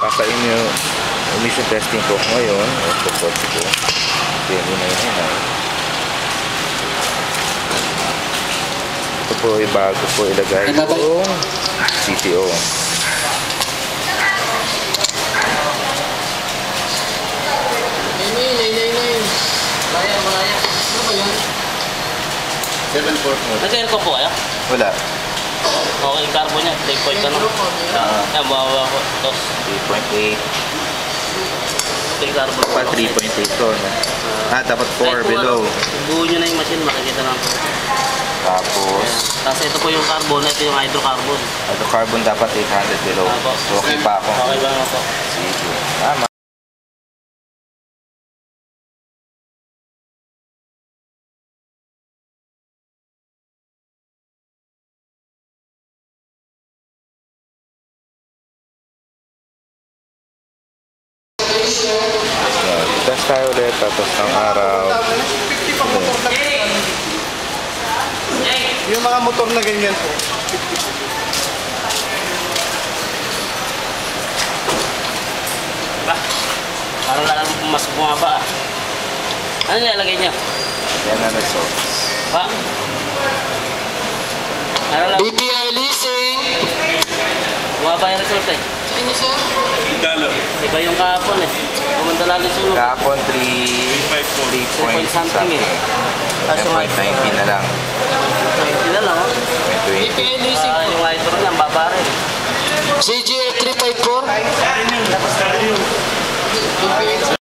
Emission testing ko ngayon. Ito po ko. Ito po ay bago po ilagay yung CTO. Malaya. Ano ba yan? 744. Nag-air ko po kayo? Wala. Okay, carbo niya. 3 point ano? Yan, bawa ko. 3.8. Okay, carbo. Pa 3.8 to. Dapat 4 below. Buo nyo na yung machine, makikita lang po. Tapos, Tapos ito po yung carbon, ito yung hydrocarbon. hydrocarbon dapat 800 below. So, okay pa ako. Okay ba nga po? Sige. Tama. Test tayo ulit tapos ng araw. Yung mga motor na ganyan po. Diba? Parang lang mas bumaba ah. Ano nilalagay niya? Yan na results. Pa? Ano lang? BPI leasing. Bumaba yung result eh. Ano sir? Iba yung kahapon eh. Pumunta lagi sunog. Kahapon 3 point something. 10.19 na lang. Hindi na lang oh. 20. BPI leasing. Yung hydro niya, baba rin. CGA 354.